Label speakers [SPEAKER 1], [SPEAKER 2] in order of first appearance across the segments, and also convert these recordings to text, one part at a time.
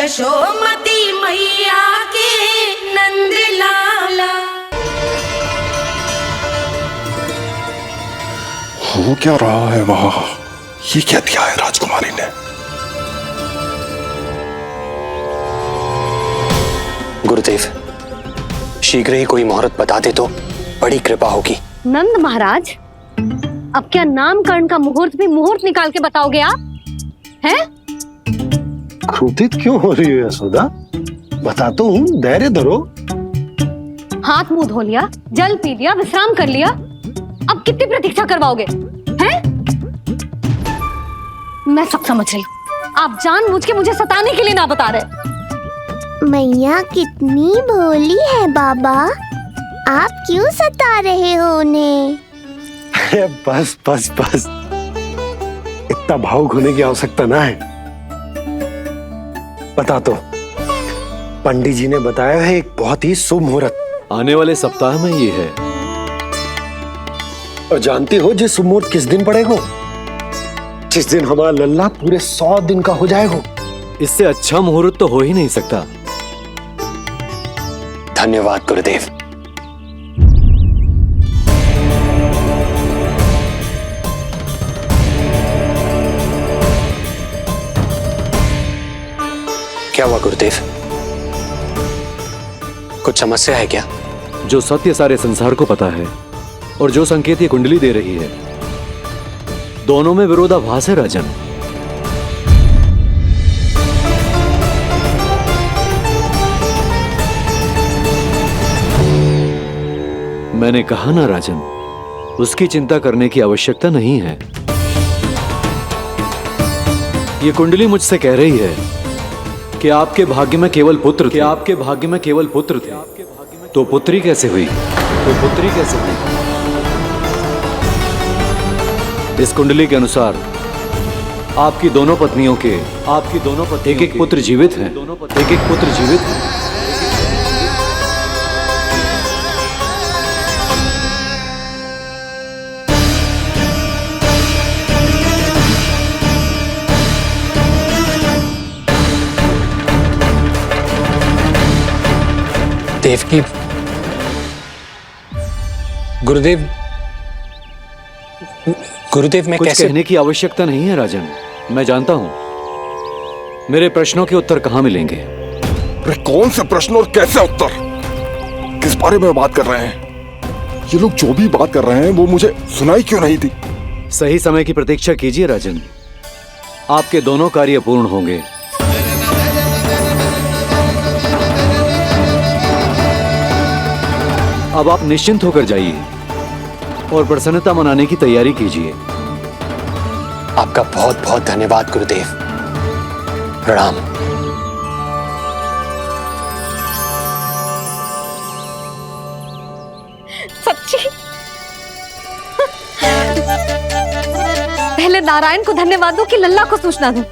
[SPEAKER 1] यशोमती मैया के नंद लाला।
[SPEAKER 2] हो क्या रहा है वहां? ये क्या दिया है राजकुमारी ने?
[SPEAKER 3] गुरुदेव, शीघ्र ही कोई मुहूर्त बता दे तो बड़ी कृपा होगी।
[SPEAKER 4] नंद महाराज, अब क्या नामकरण का मुहूर्त भी मुहूर्त निकाल के बताओगे आप? हैं?
[SPEAKER 5] क्रोधित क्यों हो रही हो यशोदा? बताता हूँ, धैर्य धरो।
[SPEAKER 4] हाथ मुंह धो लिया, जल पी लिया, विश्राम कर लिया, अब कितनी प्रतीक्षा करवाओगे? हैं? मैं सब समझ रही हूँ, आप जानबूझ के मुझे सताने के लिए ना बता रहे।
[SPEAKER 6] मैया कितनी भोली है बाबा, आप क्यों सता रहे हो उन्हें?
[SPEAKER 5] बस बस बस, इतना भावुक होने की आवश्यकता ना है। बता तो, पंडित जी ने बताया है एक बहुत ही शुभ मुहूर्त
[SPEAKER 7] आने वाले सप्ताह में ये है।
[SPEAKER 5] और जानती हो जिस शुभ मुहूर्त किस दिन पड़ेगा? जिस दिन हमारा लल्ला पूरे 100 दिन का हो जाएगा।
[SPEAKER 7] इससे अच्छा मुहूर्त तो हो ही नहीं सकता।
[SPEAKER 3] धन्यवाद गुरुदेव। क्या हुआ गुरुदेव? कुछ समस्या है क्या?
[SPEAKER 7] जो सत्य सारे संसार को पता है और जो संकेत ये कुंडली दे रही है, दोनों में विरोधाभास है राजन। मैंने कहा ना राजन, उसकी चिंता करने की आवश्यकता नहीं है। ये कुंडली मुझसे कह रही है कि आपके भाग्य में केवल पुत्र थे। आपके भाग्य में केवल पुत्र थे, तो पुत्री कैसे हुई? इस कुंडली के अनुसार आपकी दोनों पत्नियों के एक एक पुत्र जीवित हैं।
[SPEAKER 3] देवकी, गुरुदेव मैं
[SPEAKER 7] कुछ
[SPEAKER 3] कैसे?
[SPEAKER 7] कहने की आवश्यकता नहीं है राजन, मैं जानता हूं मेरे प्रश्नों के उत्तर कहां मिलेंगे।
[SPEAKER 2] अरे कौन से प्रश्न और कैसे उत्तर? किस बारे में बात कर रहे हैं? ये लोग जो भी बात कर रहे हैं वो मुझे सुनाई क्यों नहीं थी?
[SPEAKER 7] सही समय की प्रतीक्षा कीजिए राजन, आपके दोनों कार्य पूर्ण होंगे। अब आप निश्चिंत होकर जाइए और प्रसन्नता मनाने की तैयारी कीजिए।
[SPEAKER 3] आपका बहुत बहुत धन्यवाद गुरुदेव। प्रणाम।
[SPEAKER 4] सच्ची? पहले नारायण को धन्यवाद दूं कि लल्ला को सूचना दूं?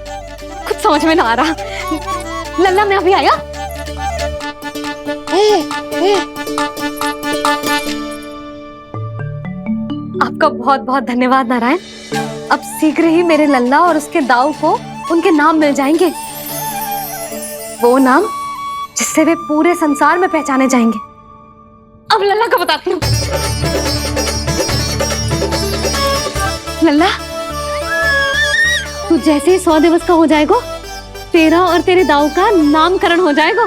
[SPEAKER 4] कुछ समझ में ना आ रहा। लल्ला मैं अभी आया। आपका बहुत बहुत धन्यवाद नारायण। अब शीघ्र ही मेरे लल्ला और उसके दाऊ को उनके नाम मिल जाएंगे, वो नाम जिससे वे पूरे संसार में पहचाने जाएंगे। अब लल्ला का बताती हूँ। लल्ला, तू जैसे ही 100 दिवस का हो जाएगा, तेरा और तेरे दाऊ का नामकरण हो जाएगा।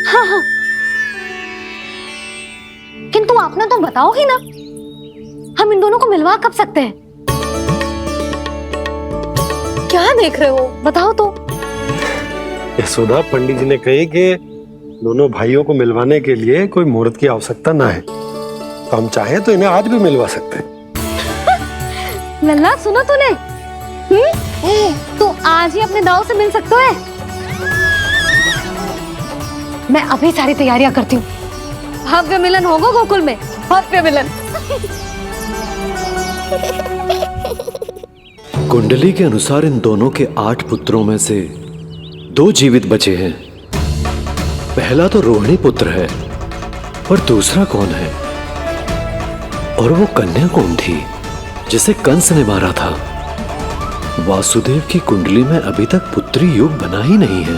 [SPEAKER 4] हाँ हाँ, किंतु आपने तो बताओ ही ना, हम इन दोनों को मिलवा कब सकते हैं? क्या देख रहे हो, बताओ तो।
[SPEAKER 5] यशोदा, पंडित जी ने कही कि दोनों भाइयों को मिलवाने के लिए कोई मुहूर्त की आवश्यकता ना है, तो हम चाहे तो इन्हें आज भी मिलवा सकते हैं।
[SPEAKER 4] लल्ला सुनो तूने, तू आज ही अपने दाऊ से मिल सकता है। मैं अभी सारी तैयारियां करती हूँ। भव्य मिलन होगा गोकुल में, भव्य मिलन।
[SPEAKER 7] कुंडली के अनुसार इन दोनों के 8 पुत्रों में से 2 जीवित बचे हैं। पहला तो रोहिणी पुत्र है, पर दूसरा कौन है? और वो कन्या कौन थी जिसे कंस ने मारा था? वासुदेव की कुंडली में अभी तक पुत्री योग बना ही नहीं है।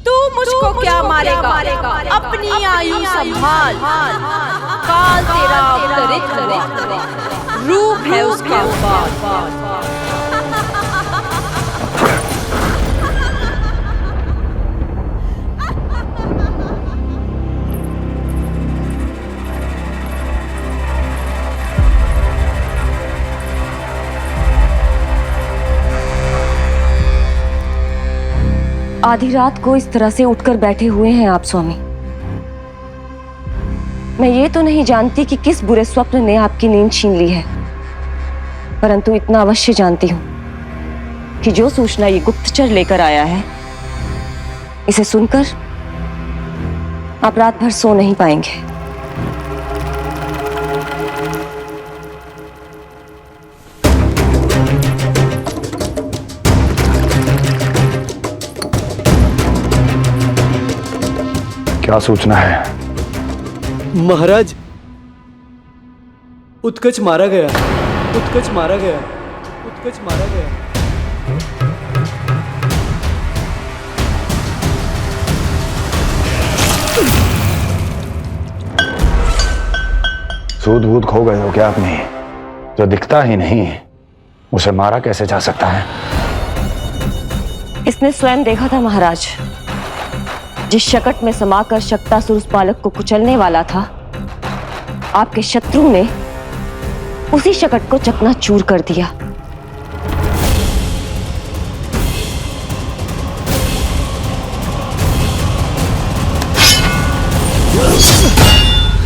[SPEAKER 1] तू मुझको क्या मारेगा? अपनी आयु संभाल। काल तेरा अवतरित हुआ, रूप है उसका बाल।
[SPEAKER 8] आधी रात को इस तरह से उठकर बैठे हुए हैं आप स्वामी। मैं ये तो नहीं जानती कि किस बुरे स्वप्न ने आपकी नींद छीन ली है, परंतु इतना अवश्य जानती हूं कि जो सूचना ये गुप्तचर लेकर आया है, इसे सुनकर आप रात भर सो नहीं पाएंगे।
[SPEAKER 3] क्या सूचना है?
[SPEAKER 7] महाराज, उत्कच मारा गया, उत्कच मारा गया, उत्कच मारा गया।
[SPEAKER 3] सूद वूद खो गए हो क्या अपनी? जो दिखता ही नहीं उसे मारा कैसे जा सकता है?
[SPEAKER 8] इसने स्वयं देखा था महाराज। जिस शकट में समाकर शक्तासुर उस बालक को कुचलने वाला था, आपके शत्रु ने उसी शकट को चकनाचूर कर दिया।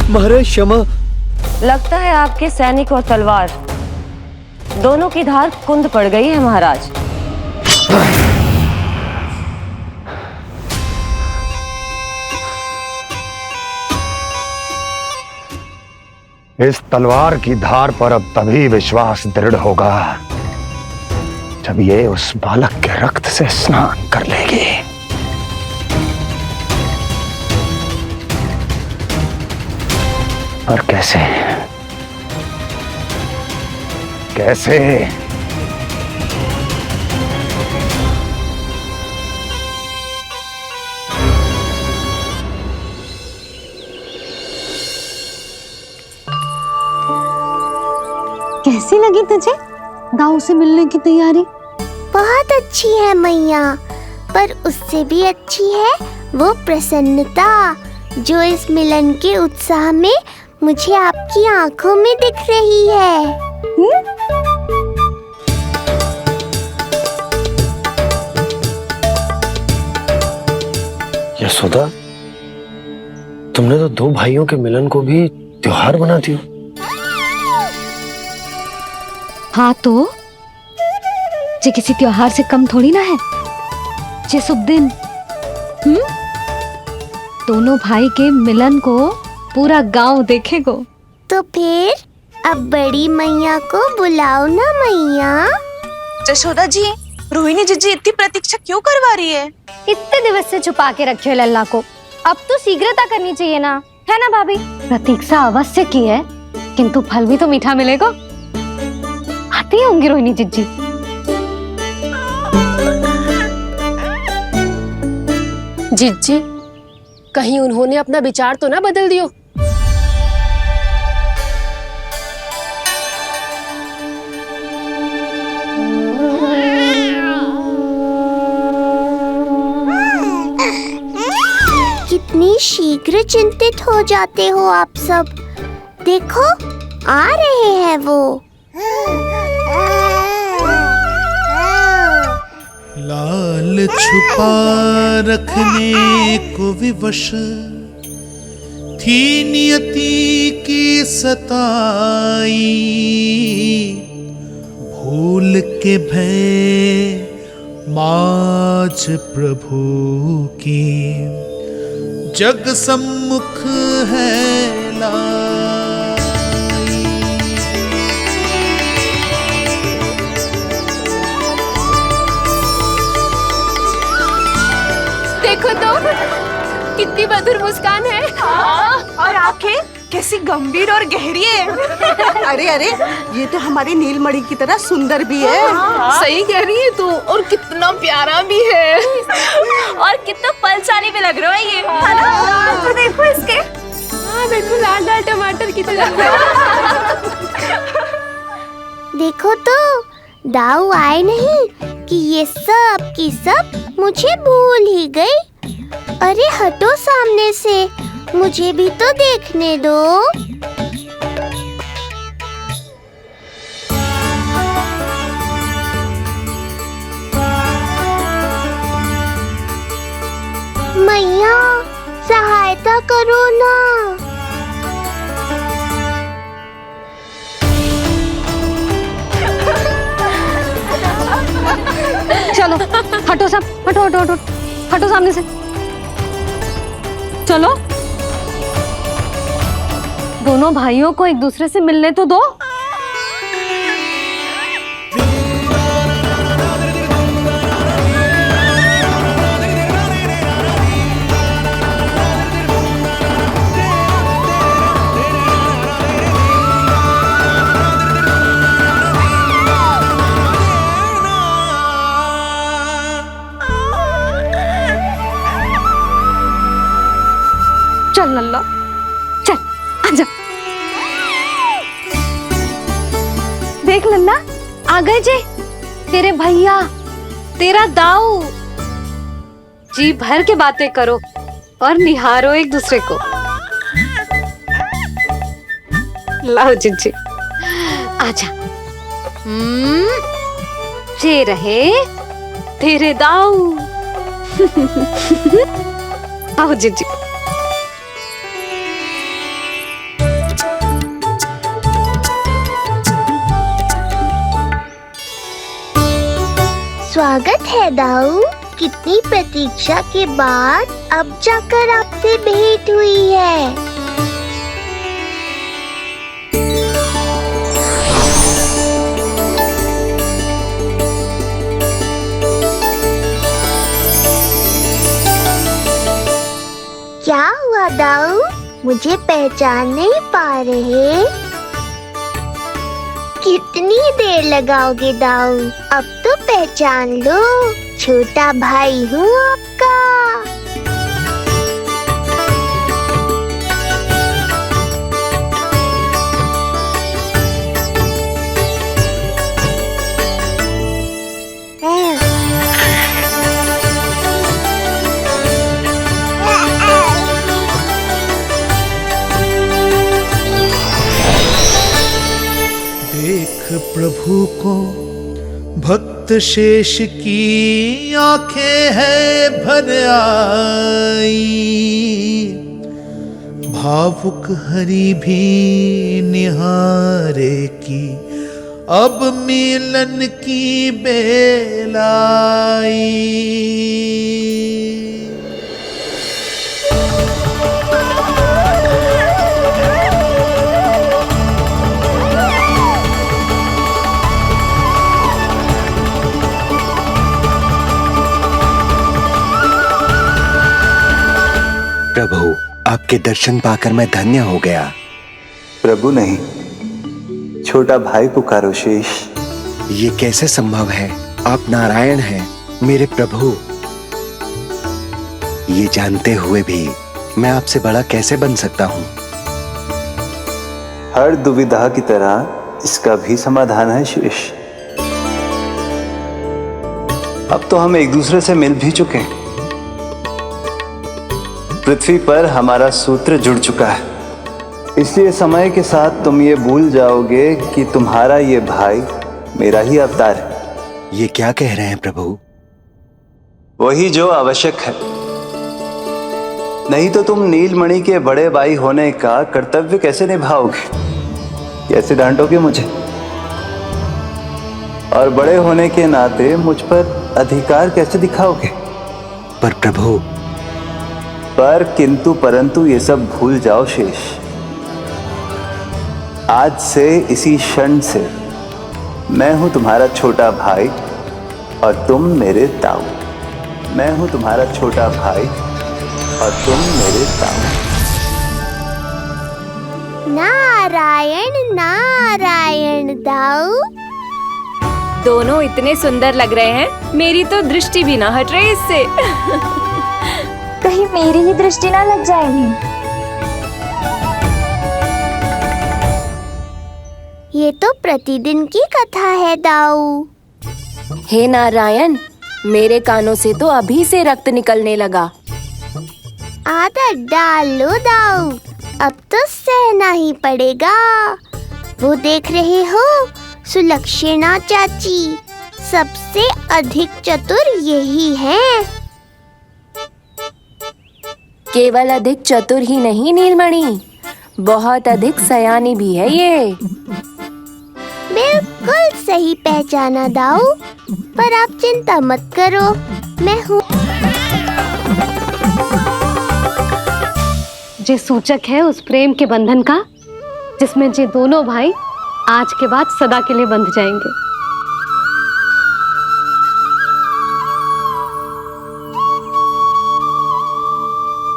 [SPEAKER 7] महाराज क्षमा।
[SPEAKER 8] लगता है आपके सैनिक और तलवार दोनों की धार कुंद पड़ गई है महाराज।
[SPEAKER 3] इस तलवार की धार पर अब तभी विश्वास दृढ़ होगा जब ये उस बालक के रक्त से स्नान कर लेगी। और कैसे? कैसे?
[SPEAKER 4] कैसी लगी तुझे दाऊ से मिलने की तैयारी?
[SPEAKER 6] बहुत अच्छी है मैया, पर उससे भी अच्छी है वो प्रसन्नता जो इस मिलन के उत्साह में मुझे आपकी आंखों में दिख रही है।
[SPEAKER 5] यशोदा, तुमने तो दो भाइयों के मिलन को भी त्योहार बना दिया।
[SPEAKER 4] हाँ तो ये किसी त्योहार से कम थोड़ी ना है। ये शुभ दिन दोनों भाई के मिलन को पूरा गांव देखेगो।
[SPEAKER 6] तो फिर अब बड़ी मैया को बुलाओ ना मैया।
[SPEAKER 9] यशोदा जी, रोहिणी जीजी इतनी प्रतीक्षा क्यों करवा रही है?
[SPEAKER 4] इतने दिवस से छुपा के रखे हो लल्ला को, अब तो शीघ्रता करनी चाहिए ना, है ना भाभी? प्रतीक्षा अवश्य की है, किंतु फल भी तो मीठा मिलेगा। आती होंगी रोहिणी जीजी।
[SPEAKER 10] जीजी, कहीं उन्होंने अपना विचार तो ना बदल दियो?
[SPEAKER 6] कितनी शीघ्र चिंतित हो जाते हो आप सब। देखो आ रहे हैं वो।
[SPEAKER 11] लाल छुपा रखने को विवश थी नियति की सताई, भूल के भय माज प्रभु की जग सम्मुख है लाई।
[SPEAKER 10] देखो तो कितनी मधुर मुस्कान है। और
[SPEAKER 9] आंखें कैसी गंभीर और गहरी है।
[SPEAKER 12] अरे अरे, ये तो हमारी नीलमणि की तरह सुंदर भी है।
[SPEAKER 10] सही कह रही है तू, और कितना प्यारा भी है।
[SPEAKER 8] और कितना पलसानी भी लग रहा है ये, है ना? तो देखो इसके।
[SPEAKER 10] हाँ बिल्कुल लाल लाल टमाटर की तरह।
[SPEAKER 6] देखो तो दाऊ आए नहीं कि ये सब की सब मुझे भूल ही गई। अरे हटो सामने से, मुझे भी तो देखने दो। मैया सहायता करो ना।
[SPEAKER 4] चलो हटो सब, हटो हटो हटो, हटो सामने से। चलो दोनों भाइयों को एक दूसरे से मिलने तो दो। चल लल्ला, चल आजा। देख लल्ला, आ गए जे तेरे भैया, तेरा दाऊ। जी भर के बातें करो और निहारो एक दूसरे को। लाओ जिज्जी, आजा। ये रहे तेरे दाऊ। आओ जिज्जी।
[SPEAKER 6] स्वागत है दाऊ। कितनी प्रतीक्षा के बाद अब जाकर आपसे भेंट हुई है। क्या हुआ दाऊ, मुझे पहचान नहीं पा रहे? कितनी देर लगाओगे दाऊ? अब तो पहचान लो, छोटा भाई हूँ आपका।
[SPEAKER 11] देख प्रभु को भक्त शेष की आंखें है भर आई, भावुक हरि भी निहारे की अब मिलन की बेल आई।
[SPEAKER 3] प्रभु, आपके दर्शन पाकर मैं धन्य हो गया।
[SPEAKER 13] प्रभु नहीं, छोटा भाई पुकारो शेष।
[SPEAKER 3] ये कैसे संभव है? आप नारायण हैं, मेरे प्रभु। ये जानते हुए भी मैं आपसे बड़ा कैसे बन सकता हूँ?
[SPEAKER 13] हर दुविधा की तरह इसका भी समाधान है शेष। अब तो हम एक दूसरे से मिल भी चुके हैं। पृथ्वी पर हमारा सूत्र जुड़ चुका है, इसलिए समय के साथ तुम ये भूल जाओगे कि तुम्हारा ये भाई मेरा ही अवतार है।
[SPEAKER 3] ये क्या कह रहे हैं प्रभु?
[SPEAKER 13] वही जो आवश्यक है। नहीं तो तुम नीलमणि के बड़े भाई होने का कर्तव्य कैसे निभाओगे? कैसे डांटोगे मुझे? और बड़े होने के नाते मुझ पर अधिकार कैसे दिखाओगे?
[SPEAKER 3] पर प्रभु,
[SPEAKER 13] पर किंतु परंतु ये सब भूल जाओ शेष। आज से इसी क्षण से मैं हूं तुम्हारा छोटा भाई और तुम मेरे ताऊ। मैं हूं तुम्हारा छोटा भाई और तुम मेरे ताऊ।
[SPEAKER 6] नारायण नारायण दाऊ।
[SPEAKER 8] दोनों इतने सुंदर लग रहे हैं, मेरी तो दृष्टि भी ना हट रही इससे।
[SPEAKER 6] कहीं मेरी ही दृष्टि ना लग जाएगी। ये तो प्रतिदिन की कथा है दाऊ।
[SPEAKER 8] हे नारायण, मेरे कानों से तो अभी से रक्त निकलने लगा।
[SPEAKER 6] आदत डाल लो दाऊ, अब तो सहना ही पड़ेगा। वो देख रहे हो, सुलक्षणा चाची सबसे अधिक चतुर यही हैं।
[SPEAKER 8] केवल अधिक चतुर ही नहीं नीलमणि, बहुत अधिक सयानी भी है ये।
[SPEAKER 6] बिल्कुल सही पहचाना दाऊ, पर आप चिंता मत करो, मैं हूँ।
[SPEAKER 4] ये सूचक है उस प्रेम के बंधन का, जिसमें ये दोनों भाई आज के बाद सदा के लिए बंध जाएंगे।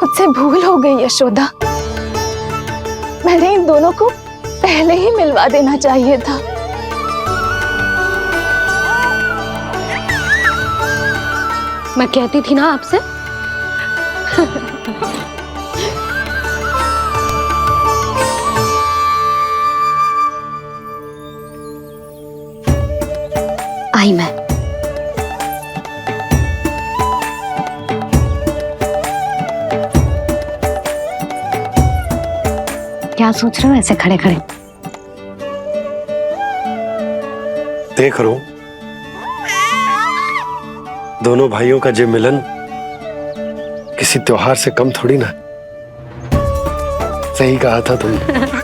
[SPEAKER 9] मुझसे भूल हो गई यशोदा, मैंने इन दोनों को पहले ही मिलवा देना चाहिए था।
[SPEAKER 4] मैं कहती थी ना आपसे। आई मैं। क्या सोच रहे हो ऐसे खड़े खड़े?
[SPEAKER 5] देख रहा हूं दोनों भाइयों का ये मिलन किसी त्योहार से कम थोड़ी ना। सही कहा था तुमने।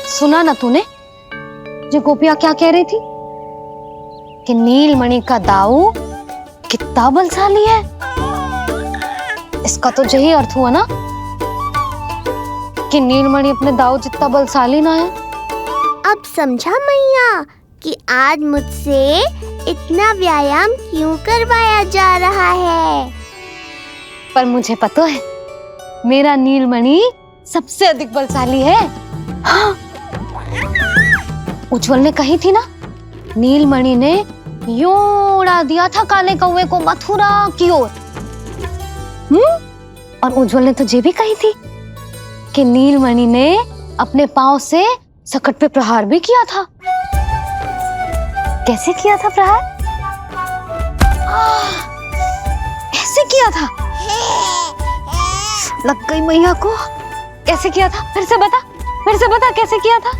[SPEAKER 4] सुना ना तूने जो गोपियां क्या कह रही थी कि नीलमणि का दाऊ कितना बलशाली है। इसका तो यही अर्थ हुआ ना कि नीलमणि अपने दाऊ जितना बलशाली ना है।
[SPEAKER 6] अब समझा मैया कि आज मुझसे इतना व्यायाम क्यों करवाया जा रहा है।
[SPEAKER 4] पर मुझे पता है मेरा नीलमणि सबसे अधिक बलशाली है। हाँ। उज्जवल ने कही थी ना, नीलमणि ने यूं उड़ा दिया था काले कौवे को मथुरा की ओर। और उज्जवल ने तो ये भी कही थी कि नीलमणि ने अपने पांव से सकट पे प्रहार भी किया था। कैसे किया था प्रहार? ऐसे किया था। लग गई मैया को। कैसे किया था? फिर से बता कैसे किया था?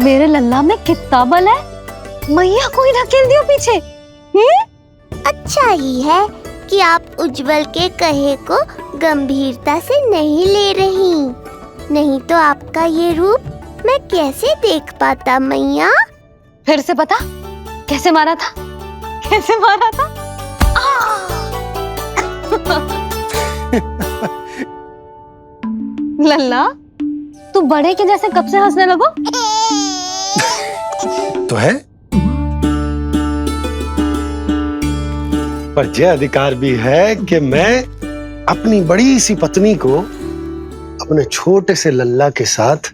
[SPEAKER 4] मेरे लल्ला में कितना बल है, मैया को ही धकेल दियो पीछे।
[SPEAKER 6] अच्छा ही है कि आप उज्जवल के कहे को गंभीरता से नहीं ले रही, नहीं तो आपका ये रूप मैं कैसे देख पाता मैया।
[SPEAKER 4] फिर से बता कैसे मारा था? कैसे मारा था? लल्ला तू बड़े के जैसे कब से हंसने लगो?
[SPEAKER 5] तो है, पर यह अधिकार भी है कि मैं अपनी बड़ी सी पत्नी को अपने छोटे से लल्ला के साथ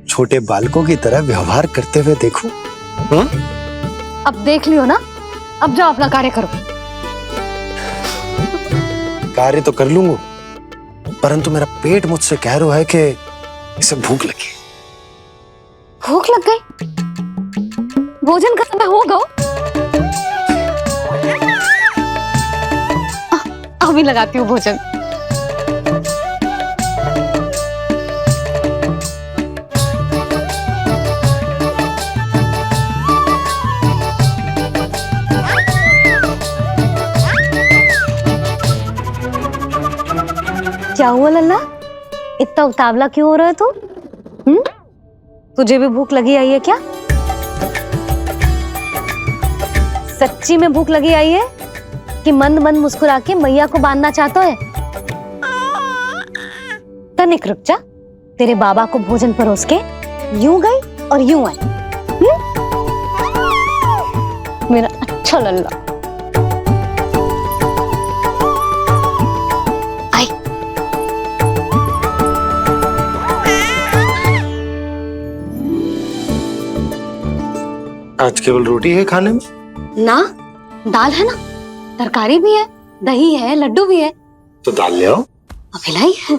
[SPEAKER 5] छोटे बालकों की तरह व्यवहार करते हुए देखूं।
[SPEAKER 4] अब देख लियो ना, अब जाओ अपना कार्य करो।
[SPEAKER 5] कार्य तो कर लूंगा, परंतु मेरा पेट मुझसे कह रहा है कि इसे भूख लगी।
[SPEAKER 4] भूख लग गई? भोजन का समय होगा। अभी लगाती हूँ भोजन। क्या हुआ लल्ला, इतना उतावला क्यों हो रहा है तू? तुझे भी भूख लगी आई है क्या? सच्ची में भूख लगी आई है कि मंद मंद मुस्कुरा के मैया को बांधना चाहता है। तनिक रुक जा, तेरे बाबा को भोजन परोस के यूं गई और यूं आई। मेरा अच्छा लल्ला। आई।
[SPEAKER 5] आज केवल रोटी है खाने में?
[SPEAKER 4] ना, दाल है ना, तरकारी भी है, दही है, लड्डू भी है।
[SPEAKER 5] तो दाल ले आओ।
[SPEAKER 4] अभी लाई है।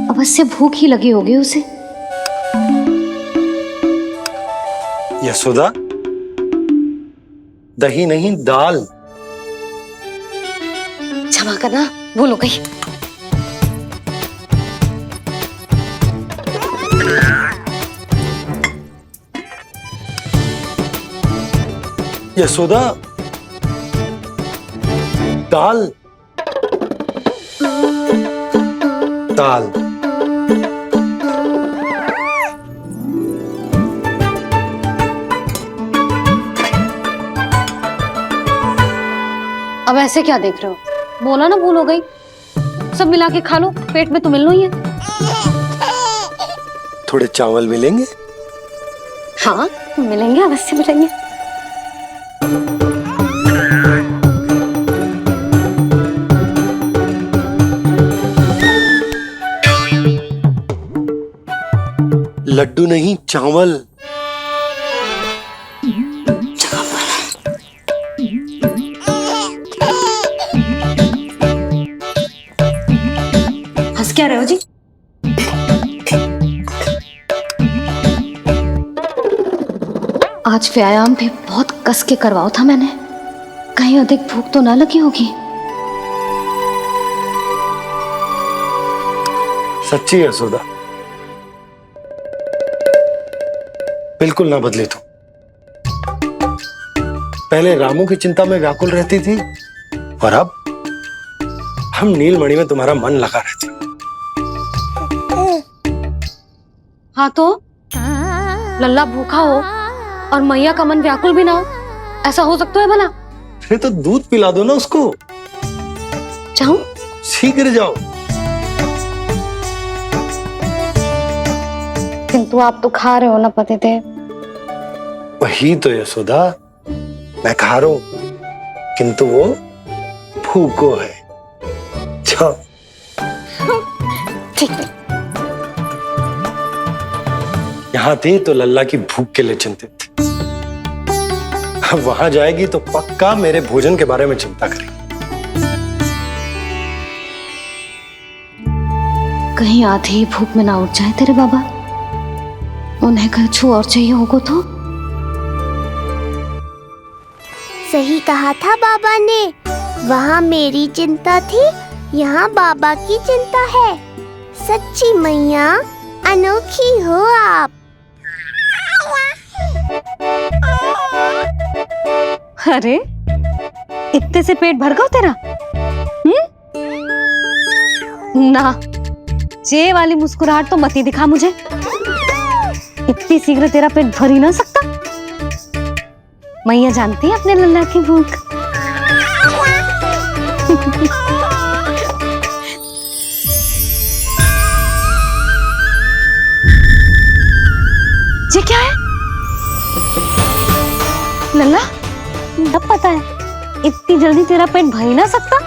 [SPEAKER 4] अवश्य भूख ही लगी होगी उसे।
[SPEAKER 5] यशोदा, दही नहीं दाल।
[SPEAKER 4] क्षमा करना, भूल हो गई।
[SPEAKER 5] यशोदा, दाल दाल।
[SPEAKER 4] अब ऐसे क्या देख रहे हो? बोला ना भूल हो गई। सब मिला के खा लो, पेट में तो मिलना ही है।
[SPEAKER 5] थोड़े चावल मिलेंगे?
[SPEAKER 4] हाँ मिलेंगे, अवश्य मिलेंगे।
[SPEAKER 5] लड्डू नहीं, चावल।
[SPEAKER 4] हंस क्या रहे हो जी? आज व्यायाम भी बहुत कस के करवाओ था मैंने, कहीं अधिक भूख तो ना लगी होगी।
[SPEAKER 5] सच्ची है यशोदा, बिल्कुल ना बदले तुम। पहले रामू की चिंता में व्याकुल रहती थी और अब हम नीलमणि में तुम्हारा मन लगा रहता।
[SPEAKER 4] हाँ तो लल्ला भूखा हो और मैया का मन व्याकुल भी ना हो, ऐसा हो सकता है भला?
[SPEAKER 5] फिर तो दूध पिला दो ना उसको।
[SPEAKER 4] जाऊं?
[SPEAKER 5] शीघ्र जाओ।
[SPEAKER 4] किंतु आप तो खा रहे हो ना पतिदेव।
[SPEAKER 5] वही तो यशोदा, मैं खा रहा हूं, किंतु वो भूखो है। जाओ।
[SPEAKER 4] ठीक है।
[SPEAKER 5] यहाँ थी तो लल्ला की भूख के लिए चिंतित थी, अब वहां जाएगी तो पक्का मेरे भोजन के बारे में चिंता करेगी।
[SPEAKER 4] कहीं आधी ही भूख में ना उठ जाए तेरे बाबा, उन्हें कुछ और चाहिए होगा तो।
[SPEAKER 6] सही कहा था बाबा ने, वहाँ मेरी चिंता थी, यहाँ बाबा की चिंता है। सच्ची मैया, अनोखी हो आप।
[SPEAKER 4] अरे इतने से पेट भर गया तेरा? ना, ये वाली मुस्कुराहट तो मत ही दिखा मुझे। इतनी शीघ्र तेरा पेट भर ही ना सकता। मैया जानती है अपने लल्ला की भूख। ये क्या है? लल्ला, अब पता है इतनी जल्दी तेरा पेट भर ही ना सकता।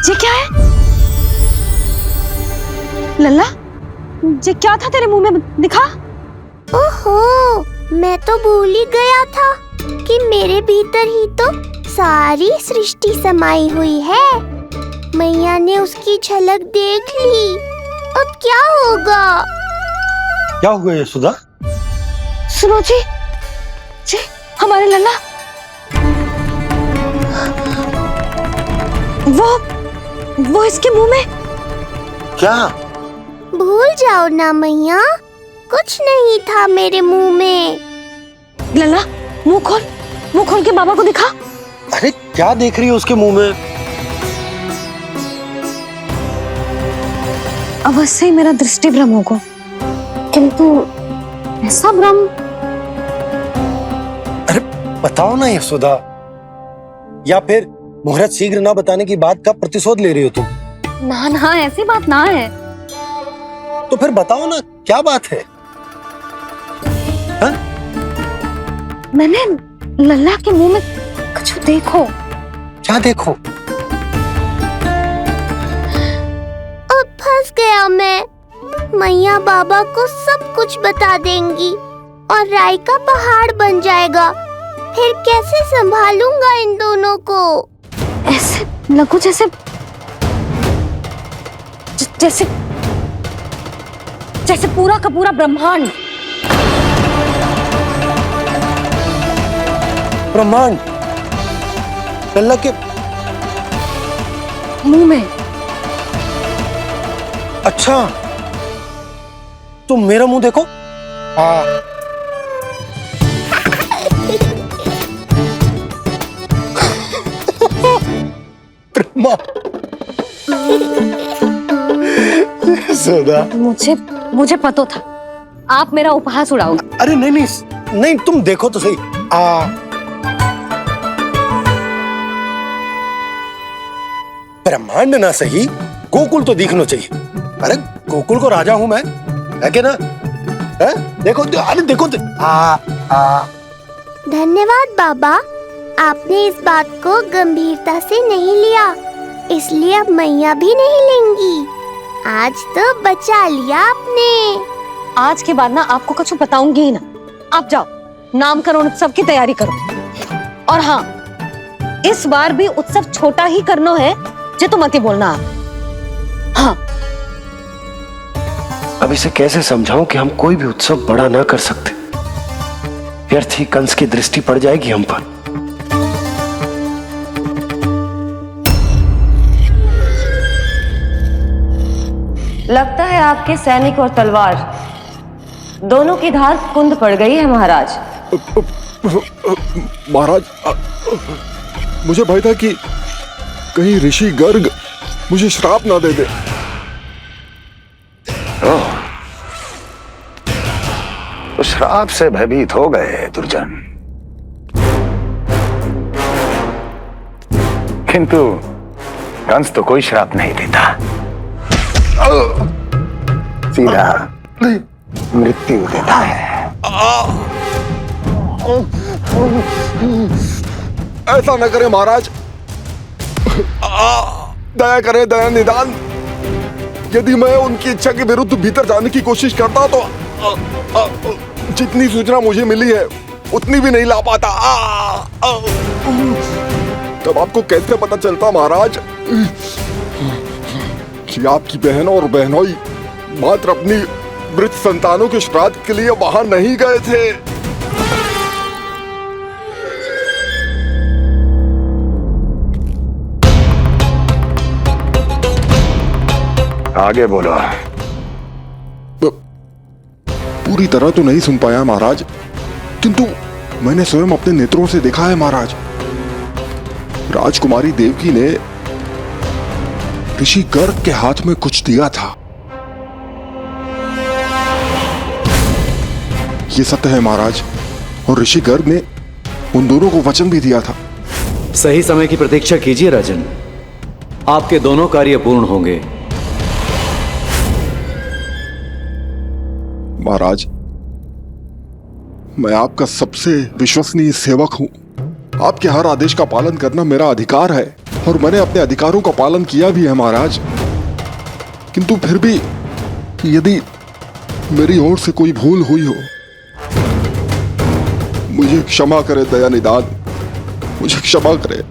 [SPEAKER 4] ये क्या है? लल्ला, ये क्या था तेरे मुंह में, दिखा।
[SPEAKER 6] ओहो, मैं तो भूल ही गया था कि मेरे भीतर ही तो सारी सृष्टि समाई हुई है। मैया ने उसकी झलक देख ली, अब क्या होगा?
[SPEAKER 5] क्या हुआ यशोदा?
[SPEAKER 4] सुनो जी, हमारे लल्ला, वो इसके मुंह में।
[SPEAKER 5] क्या?
[SPEAKER 6] भूल जाओ ना मैया, कुछ नहीं था मेरे मुंह में।
[SPEAKER 4] लल्ला,
[SPEAKER 8] मुंह खोल के बाबा को दिखा।
[SPEAKER 5] अरे क्या देख रही है उसके मुंह में?
[SPEAKER 4] अवश्य ही मेरा दृष्टि भ्रम होगा, किंतु ऐसा भ्रम।
[SPEAKER 5] अरे बताओ ना यशोदा, या फिर मुहूर्त शीघ्र ना बताने की बात का प्रतिशोध ले रही हो तुम?
[SPEAKER 4] ना ना, ऐसी बात ना है।
[SPEAKER 5] तो फिर बताओ ना क्या बात है? हा?
[SPEAKER 4] मैंने लल्ला के मुंह में कुछ देखो।
[SPEAKER 5] क्या देखो?
[SPEAKER 6] अब फंस गया मैं। मैया बाबा को सब कुछ बता देंगी और राय का पहाड़ बन जाएगा। फिर कैसे संभालूंगा इन दोनों को?
[SPEAKER 4] ऐसे लगो जैसे जैसे जैसे पूरा का पूरा ब्रह्मांड।
[SPEAKER 5] ब्रह्मांड लल्ला के
[SPEAKER 4] मुंह में?
[SPEAKER 5] अच्छा, तुम मेरा मुंह देखो। हाँ। ब्रह्मा। यशोदा,
[SPEAKER 4] मुझे पता था आप मेरा उपहास उड़ाओगे।
[SPEAKER 5] अरे नहीं, तुम देखो तो सही। ब्रह्मांड ना सही, गोकुल तो दिखना चाहिए। अरे गोकुल को राजा हूं मैं, है कि ना? है? देखो, अरे देखो।
[SPEAKER 6] धन्यवाद बाबा, आपने इस बात को गंभीरता से नहीं लिया, इसलिए अब मैया भी नहीं लेंगी। आज तो बचा लिया आपने।
[SPEAKER 4] आज के बाद ना आपको कुछ बताऊंगी ही ना। आप जाओ, नामकरण उत्सव की तैयारी करो। और हाँ, इस बार भी उत्सव छोटा ही करना है, जो तो मत ही बोलना। हाँ।
[SPEAKER 3] अब इसे कैसे समझाऊं कि हम कोई भी उत्सव बड़ा ना कर सकते? व्यर्थ ही कंस की दृष्टि पड़ जाएगी हम पर।
[SPEAKER 8] लगता है आपके सैनिक और तलवार दोनों की धार कुंद पड़ गई है महाराज।
[SPEAKER 2] महाराज, मुझे भय था कि कहीं ऋषि गर्ग मुझे श्राप ना दे दे।
[SPEAKER 3] तो श्राप से भयभीत हो गए दुर्जन, किंतु कंस तो कोई श्राप नहीं देता, सीधा मृत्यु देता है।
[SPEAKER 2] ऐसा न करे महाराज, दया करे, दया निदान। यदि मैं उनकी इच्छा के विरुद्ध भीतर जाने की कोशिश करता तो जितनी सूचना मुझे मिली है उतनी भी नहीं ला पाता। तब आपको कैसे पता चलता महाराज कि आपकी बहन और बहनोई मात्र अपनी मृत संतानों के श्राद्ध के लिए वहां नहीं गए थे?
[SPEAKER 3] आगे बोलो।
[SPEAKER 2] पूरी तरह तो नहीं सुन पाया महाराज, किंतु मैंने स्वयं अपने नेत्रों से देखा है महाराज। राजकुमारी देवकी ने ऋषि गर्ग के हाथ में कुछ दिया था। ये सत्य है महाराज, और ऋषि गर्ग ने उन दोनों को वचन भी दिया था।
[SPEAKER 7] सही समय की प्रतीक्षा कीजिए राजन, आपके दोनों कार्य पूर्ण होंगे।
[SPEAKER 2] महाराज, मैं आपका सबसे विश्वसनीय सेवक हूं। आपके हर आदेश का पालन करना मेरा अधिकार है, और मैंने अपने अधिकारों का पालन किया भी है महाराज। किंतु फिर भी यदि मेरी ओर से कोई भूल हुई हो, मुझे क्षमा करे दया निदान, मुझे क्षमा करे।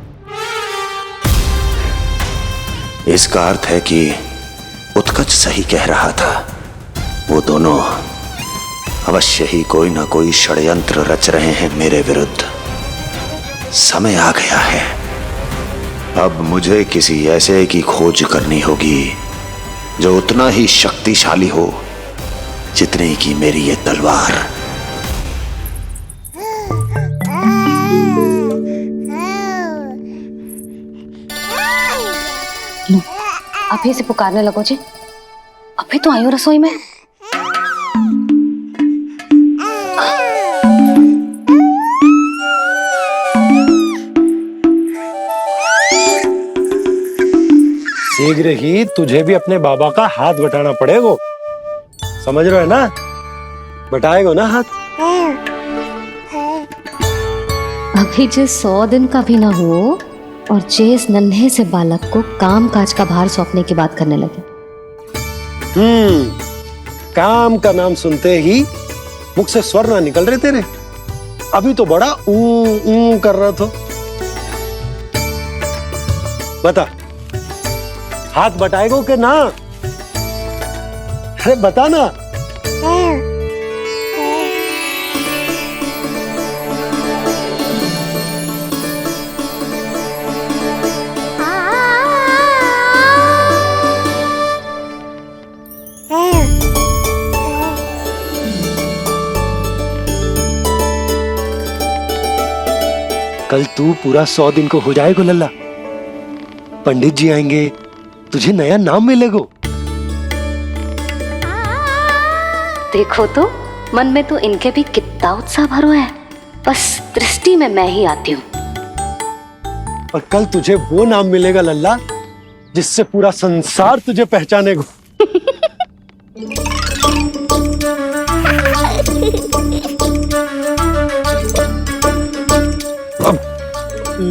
[SPEAKER 3] इसका अर्थ है कि उत्कच सही कह रहा था। वो दोनों अवश्य ही कोई ना कोई षड्यंत्र रच रहे हैं मेरे विरुद्ध। समय आ गया है, अब मुझे किसी ऐसे की खोज करनी होगी जो उतना ही शक्तिशाली हो जितनी की मेरी ये तलवार।
[SPEAKER 4] लो, अभी से पुकारने लगो जी। अभी तो आई हूँ रसोई में।
[SPEAKER 5] शीघ्र ही तुझे भी अपने बाबा का हाथ बटाना पड़ेगा, समझ रहे हो ना? बटाएगा ना हाथ?
[SPEAKER 4] अभी जो 100 दिन का भी ना हो और जिस नन्हे से बालक को काम काज का भार सौंपने की बात करने लगे।
[SPEAKER 5] काम का नाम सुनते ही मुख से स्वर ना निकल रहे तेरे। अभी तो बड़ा ऊ कर रहा था। बता, हाथ बटाएगो के ना? अरे बता ना। कल तू पूरा 100 दिन को हो जाएगा लल्ला। पंडित जी आएंगे, तुझे नया नाम मिलेगा।
[SPEAKER 4] देखो तो मन में तो इनके भी कितना उत्साह भरो है, बस दृष्टि में मैं ही आती हूँ।
[SPEAKER 5] और कल तुझे वो नाम मिलेगा लल्ला जिससे पूरा संसार तुझे पहचानेगा।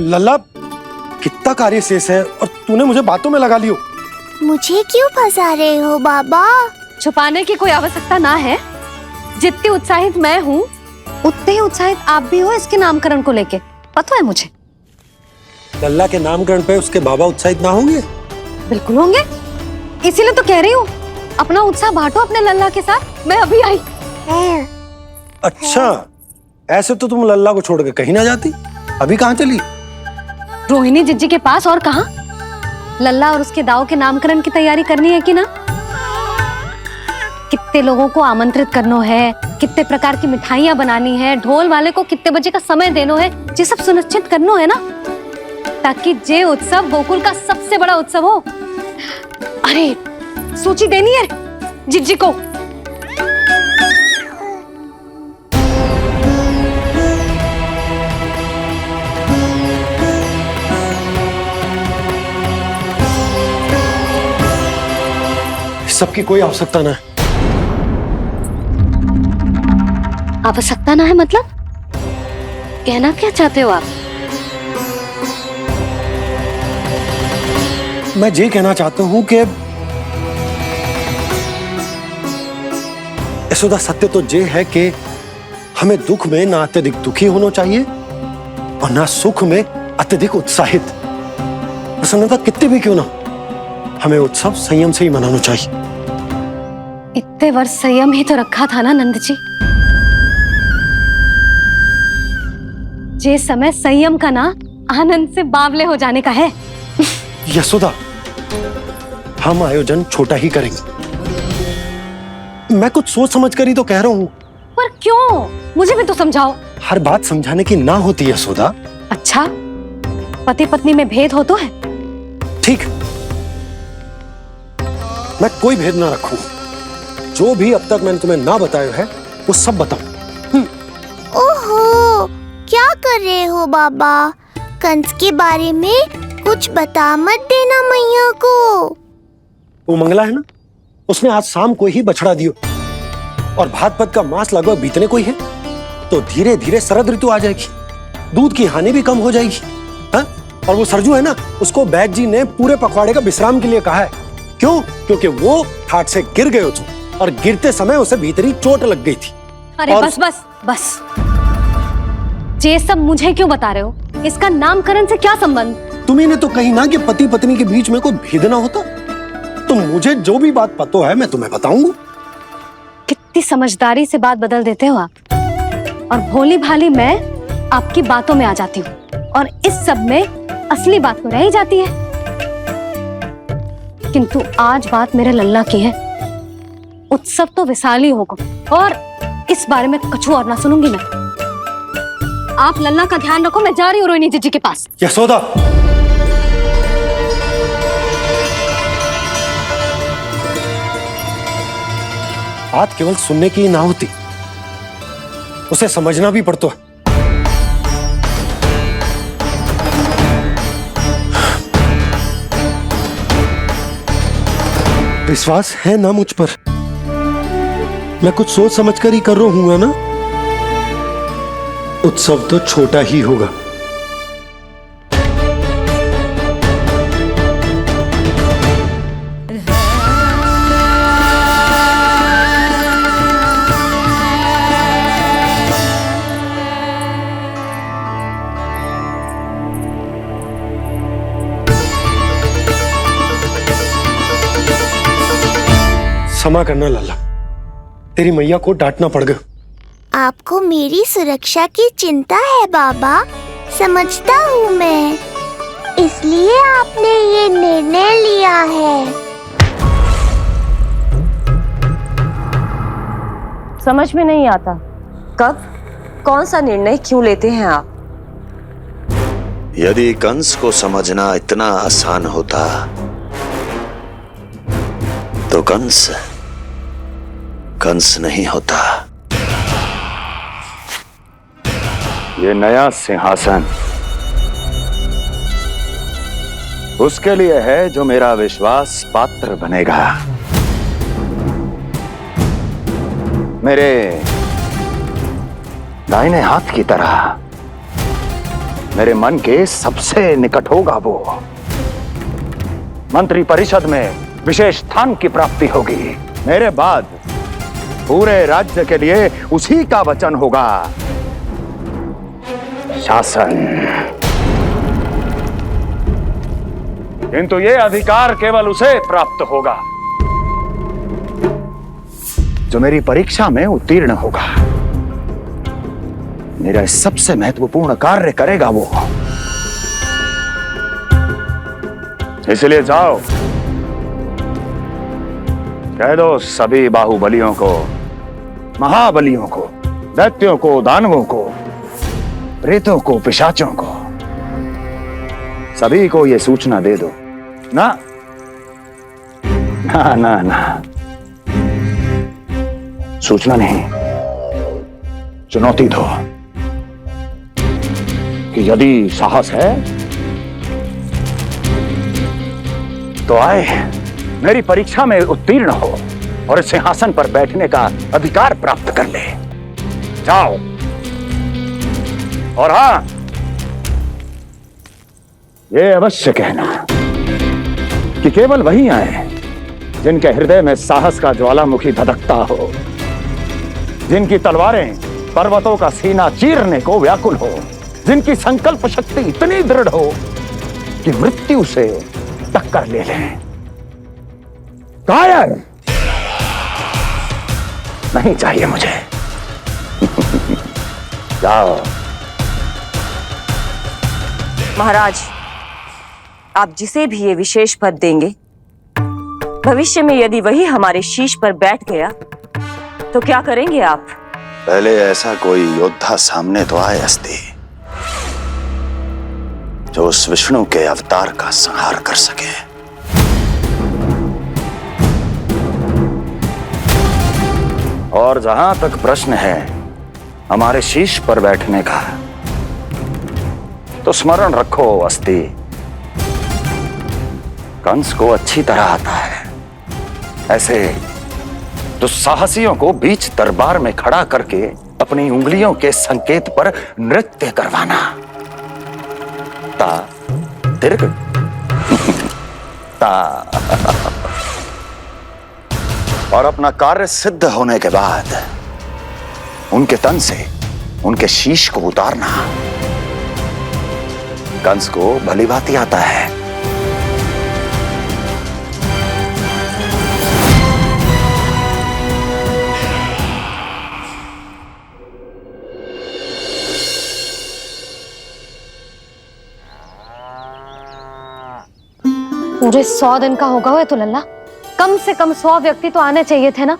[SPEAKER 5] लल्ला, कितना कार्य शेष है और तूने मुझे बातों में लगा लियो।
[SPEAKER 6] मुझे क्यों फंसा रहे हो बाबा?
[SPEAKER 4] छुपाने की कोई आवश्यकता ना है। जितनी उत्साहित मैं हूँ उतने ही उत्साहित आप भी हो इसके नामकरण को लेके, पता है मुझे।
[SPEAKER 5] लल्ला के नामकरण पे उसके बाबा उत्साहित ना होंगे?
[SPEAKER 4] बिल्कुल होंगे, इसीलिए तो कह रही हूँ अपना उत्साह बांटो अपने लल्ला के साथ। मैं अभी आई।
[SPEAKER 5] अच्छा, ऐसे तो तुम लल्ला को छोड़ के कहीं ना जाती। अभी कहाँ चली?
[SPEAKER 4] रोहिणी जिज्जी के पास, और कहाँ। लल्ला और उसके दाऊ के नामकरण की तैयारी करनी है कि ना? कितने लोगों को आमंत्रित करना है, कितने प्रकार की मिठाइयां बनानी है, ढोल वाले को कितने बजे का समय देना है, ये सब सुनिश्चित करना है ना, ताकि जे उत्सव गोकुल का सबसे बड़ा उत्सव हो। अरे सूची देनी है जिज्जी को।
[SPEAKER 5] सबकी कोई आवश्यकता ना है।
[SPEAKER 4] आवश्यकता ना है मतलब? कहना क्या चाहते हो आप?
[SPEAKER 5] मैं ये कहना चाहता हूं कि यशोदा, सत्य तो ये है कि हमें दुख में ना अत्यधिक दुखी होना चाहिए और ना सुख में अत्यधिक उत्साहित। प्रसन्नता कितनी भी क्यों ना, हमें उत्सव संयम से ही मनाना चाहिए।
[SPEAKER 4] इतने वर्ष संयम ही तो रखा था ना नंद जी। ये समय संयम का ना आनंद से बावले हो जाने का है।
[SPEAKER 5] यशोदा, हम आयोजन छोटा ही करेंगे। मैं कुछ सोच समझ कर ही तो कह रहा हूँ।
[SPEAKER 4] पर क्यों? मुझे भी तो समझाओ।
[SPEAKER 5] हर बात समझाने की ना होती यशोदा।
[SPEAKER 4] अच्छा, पति पत्नी में भेद हो तो है?
[SPEAKER 5] ठीक, मैं कोई भेद ना रखूं। जो भी अब तक मैंने तुम्हें ना बताया है वो सब बताऊं।
[SPEAKER 6] ओहो, क्या कर रहे हो बाबा? कंस के बारे में कुछ बता मत देना मैया को।
[SPEAKER 5] वो मंगला है ना, उसने आज शाम को ही बछड़ा दियो और भाद्रपद का मास लगभग बीतने को ही है, तो धीरे धीरे शरद ऋतु आ जाएगी, दूध की हानि भी कम हो जाएगी। हा? और वो सरजू है ना, उसको बैद जी ने पूरे पखवाड़े का विश्राम के लिए कहा है। क्यों? क्योंकि वो ठाट से गिर गए थे और गिरते समय उसे भीतरी चोट लग गई थी।
[SPEAKER 4] अरे बस बस बस, ये सब मुझे क्यों बता रहे हो? इसका नामकरण से क्या संबंध?
[SPEAKER 5] तुम्ही ने तो कही ना कि पति पत्नी के बीच में कोई भेद ना होता, तो मुझे जो भी बात पता है मैं तुम्हें बताऊंगा।
[SPEAKER 4] कितनी समझदारी से बात बदल देते हो आप, और भोली भाली मैं आपकी बातों में आ जाती हूँ और इस सब में असली बात तो रह ही जाती है। किंतु आज बात मेरे लल्ला की है। उत्सव तो विशाल ही होगा और इस बारे में कछु और ना सुनूंगी मैं। आप लल्ला का ध्यान रखो, मैं जा रही हूँ रोहिणी जीजी के पास।
[SPEAKER 5] यशोदा, बात केवल सुनने की ही ना होती, उसे समझना भी पड़ता है। विश्वास है ना मुझ पर? मैं कुछ सोच समझ कर ही कर रहा हूं ना। उत्सव तो छोटा ही होगा। क्षमा करना लल्ला, तेरी मैया को डांटना पड़ गया।
[SPEAKER 6] आपको मेरी सुरक्षा की चिंता है बाबा, समझता हूँ मैं, इसलिए आपने ये निर्णय लिया है।
[SPEAKER 8] समझ में नहीं आता, कब कौन सा निर्णय क्यों लेते हैं आप?
[SPEAKER 3] यदि कंस को समझना इतना आसान होता तो कंस नहीं होता। ये नया सिंहासन उसके लिए है जो मेरा विश्वास पात्र बनेगा। मेरे दाहिने हाथ की तरह मेरे मन के सबसे निकट होगा वो। मंत्री परिषद में विशेष स्थान की प्राप्ति होगी। मेरे बाद पूरे राज्य के लिए उसी का वचन होगा। शासन। किंतु ये अधिकार केवल उसे प्राप्त होगा जो मेरी परीक्षा में उत्तीर्ण होगा। मेरा सबसे महत्वपूर्ण कार्य करेगा वो। इसलिए जाओ, कह दो सभी बाहुबलियों को, महाबलियों को, दैत्यों को, दानवों को, प्रेतों को, पिशाचों को, सभी को यह सूचना दे दो ना ना ना ना, सूचना नहीं, चुनौती दो कि यदि साहस है तो आए, मेरी परीक्षा में उत्तीर्ण हो और इस सिंहासन पर बैठने का अधिकार प्राप्त कर ले। जाओ। और हां, ये अवश्य कहना कि केवल वही आए जिनके हृदय में साहस का ज्वालामुखी धधकता हो, जिनकी तलवारें पर्वतों का सीना चीरने को व्याकुल हो, जिनकी संकल्प शक्ति इतनी दृढ़ हो कि मृत्यु से टक्कर ले लें। कायर नहीं चाहिए मुझे। जाओ।
[SPEAKER 8] महाराज, आप जिसे भी ये विशेष पद देंगे, भविष्य में यदि वही हमारे शीश पर बैठ गया तो क्या करेंगे आप?
[SPEAKER 3] पहले ऐसा कोई योद्धा सामने तो आए अस्ति, जो उस विष्णु के अवतार का संहार कर सके। और जहां तक प्रश्न है हमारे शीश पर बैठने का, तो स्मरण रखो अस्ति, कंस को अच्छी तरह आता है ऐसे दुस्साहसियों को बीच दरबार में खड़ा करके अपनी उंगलियों के संकेत पर नृत्य करवाना। ता दीर्घ ता और अपना कार्य सिद्ध होने के बाद उनके तन से उनके शीश को उतारना। कंस को भली भांति आता है।
[SPEAKER 4] पूरे 100 दिन का होगा हुआ तो लल्ला, कम से कम 100 व्यक्ति तो आने चाहिए थे ना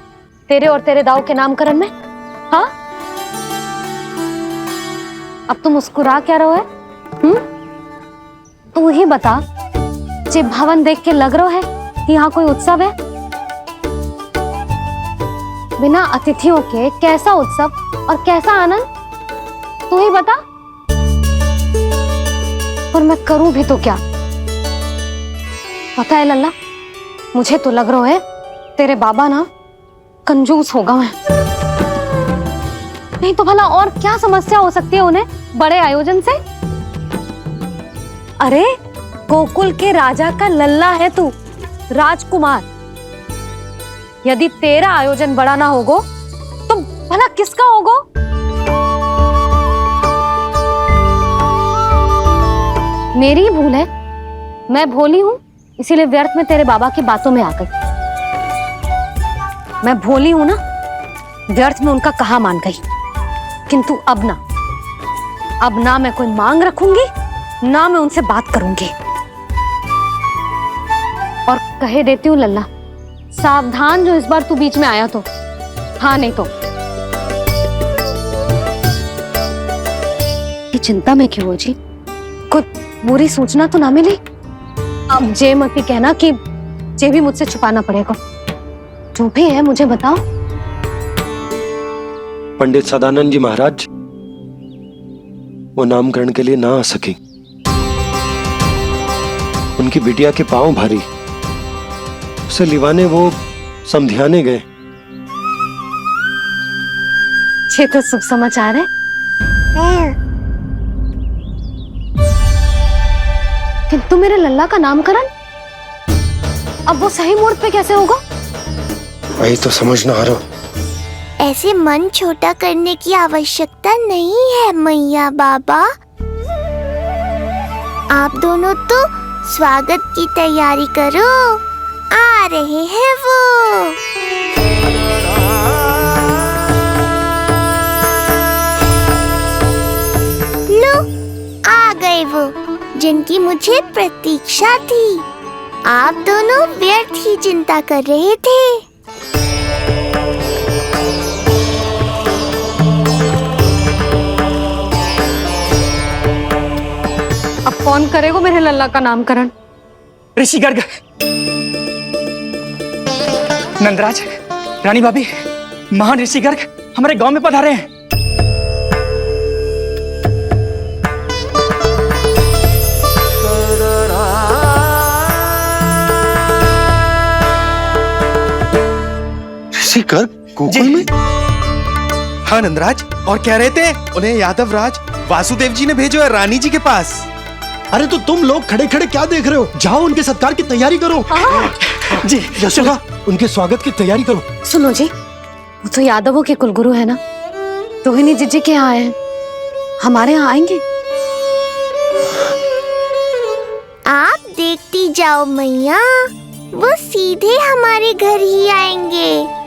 [SPEAKER 4] तेरे और तेरे दाऊ के नामकरण में। हाँ, अब तुम मुस्कुरा क्या रहो है? तू ही बता, जे भवन देख के लग रहा है कि यहाँ कोई उत्सव है? बिना अतिथियों के कैसा उत्सव और कैसा आनंद, तू ही बता। पर मैं करूं भी तो क्या? पता है लल्ला, मुझे तो लग रहा है तेरे बाबा ना कंजूस होगा मैं। नहीं तो भला और क्या समस्या हो सकती है उन्हें बड़े आयोजन से? अरे गोकुल के राजा का लल्ला है तू, राजकुमार। यदि तेरा आयोजन बड़ा ना होगो तो भला किसका होगो? मेरी ही भूल है, मैं भोली हूं, इसीलिए व्यर्थ में तेरे बाबा की बातों में आ गई। मैं भोली हूं ना, व्यर्थ में उनका कहा मान गई। किंतु अब ना मैं कोई मांग रखूंगी, ना मैं उनसे बात करूंगी। और कहे देती हूँ लल्ला, सावधान जो इस बार तू बीच में आया तो। हाँ नहीं तो ये चिंता में क्यों हो जी? कोई बुरी सूचना तो ना मिली? अब जे मत भी कहना कि जे भी मुझसे छुपाना पड़ेगा। जो भी है मुझे बताओ।
[SPEAKER 5] पंडित सदानंद जी महाराज वो नामकरण के लिए ना आ सके। उनकी बिटिया के पांव भारी, उसे लिवाने वो समझाने गए।
[SPEAKER 4] ये तो शुभ समाचार है। किंतु मेरे लल्ला का नामकरण अब वो सही मुहूर्त पे कैसे होगा?
[SPEAKER 5] वही तो समझ ना आ रहा।
[SPEAKER 6] ऐसे मन छोटा करने की आवश्यकता नहीं है मैया बाबा। आप दोनों तो स्वागत की तैयारी करो, आ रहे हैं वो। लो, आ गए वो जिनकी मुझे प्रतीक्षा थी। आप दोनों व्यर्थ ही चिंता कर रहे थे।
[SPEAKER 4] अब कौन करेगा मेरे लल्ला का नामकरण?
[SPEAKER 14] ऋषि गर्ग, नंदराज, रानी भाभी, महान ऋषि गर्ग हमारे गांव में पधारे हैं।
[SPEAKER 5] ऋषि गर्ग गोकुल में?
[SPEAKER 11] हाँ नंदराज, और कह रहे थे उन्हें यादव राज वासुदेव जी ने भेजो है रानी जी के पास।
[SPEAKER 5] अरे तो तुम लोग खड़े खड़े क्या देख रहे हो? जाओ उनके सत्कार की तैयारी करो।
[SPEAKER 14] जी
[SPEAKER 5] यशोदा, उनके स्वागत की तैयारी करो।
[SPEAKER 4] सुनो जी, वो तो यादवों के कुलगुरु है ना, रोहिणी जीजी के यहाँ आए हैं, हमारे यहाँ आएंगे।
[SPEAKER 6] आप देखती जाओ मैया, वो सीधे हमारे घर ही आएंगे।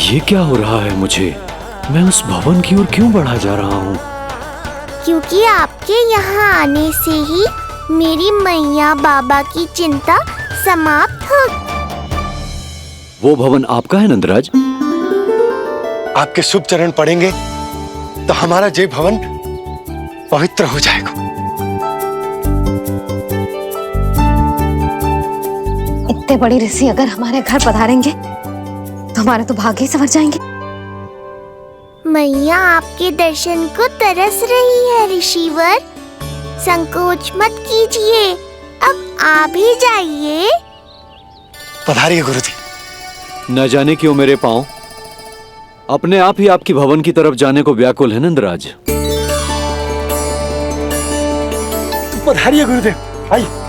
[SPEAKER 7] ये क्या हो रहा है मुझे? मैं उस भवन की ओर क्यों बढ़ा जा रहा हूँ?
[SPEAKER 6] क्योंकि आपके यहाँ आने से ही मेरी मैया बाबा की चिंता समाप्त हो।
[SPEAKER 7] वो भवन आपका है नंदराज?
[SPEAKER 5] आपके शुभ चरण पड़ेंगे तो हमारा जय भवन पवित्र हो जाएगा।
[SPEAKER 4] इतने बड़ी ऋषि अगर हमारे घर पधारेंगे तो हमारे तो भाग्य ही संवर जाएंगे।
[SPEAKER 6] मैया आपके दर्शन को तरस रही है ऋषिवर, संकोच मत कीजिए, अब आ भी जाइए।
[SPEAKER 5] पधारिए गुरुजी।
[SPEAKER 7] न जाने क्यों मेरे पांव अपने आप ही आपकी भवन की तरफ जाने को व्याकुल है नंदराज।
[SPEAKER 5] पधारिए गुरुदेव, आइए।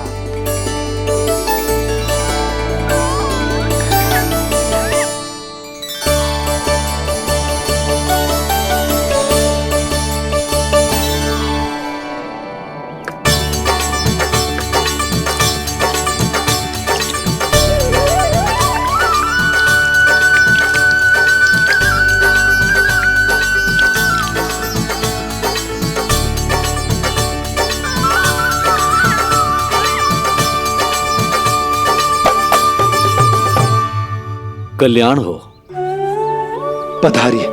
[SPEAKER 7] कल्याण हो।
[SPEAKER 5] पधारिए।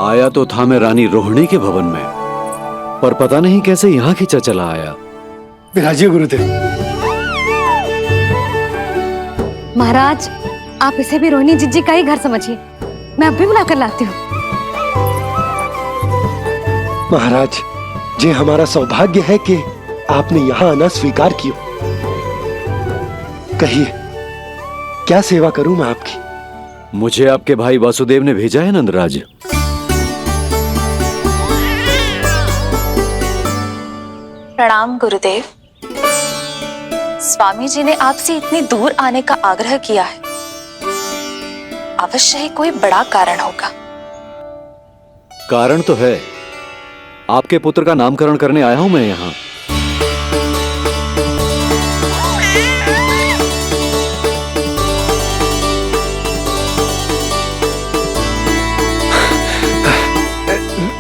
[SPEAKER 7] आया तो था मैं रानी रोहिणी के भवन में, पर पता नहीं कैसे यहाँ खींचा चला आया।
[SPEAKER 5] विराजिए गुरुदेव।
[SPEAKER 4] महाराज, आप इसे भी रोहिणी जिज्जी का ही घर समझिए। मैं अब भी बुला कर लाती हूँ।
[SPEAKER 5] महाराज, ये हमारा सौभाग्य है कि आपने यहाँ आना स्वीकार किया। कहिए, क्या सेवा करूं मैं आपकी?
[SPEAKER 7] मुझे आपके भाई वासुदेव ने भेजा है नंदराज।
[SPEAKER 9] प्रणाम गुरुदेव। स्वामी जी ने आपसे इतनी दूर आने का आग्रह किया है, अवश्य ही कोई बड़ा कारण होगा।
[SPEAKER 7] कारण तो है, आपके पुत्र का नामकरण करने आया हूं मैं यहाँ।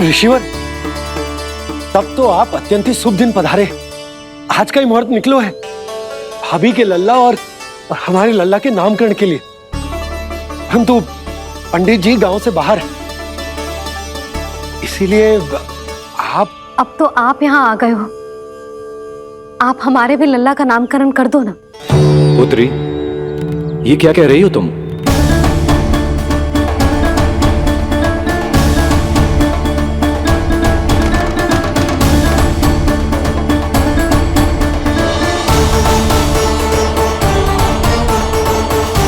[SPEAKER 5] ऋषिवर, तब तो आप अत्यंत ही शुभ दिन पधारे। आज का ही मुहूर्त निकलो है भाभी के लल्ला और हमारे लल्ला के नामकरण के लिए। हम तो पंडित जी गांव से बाहर हैं, इसीलिए आप।
[SPEAKER 4] अब तो आप यहाँ आ गए हो, आप हमारे भी लल्ला का नामकरण कर दो ना।
[SPEAKER 7] पुत्री, ये क्या कह रही हो तुम?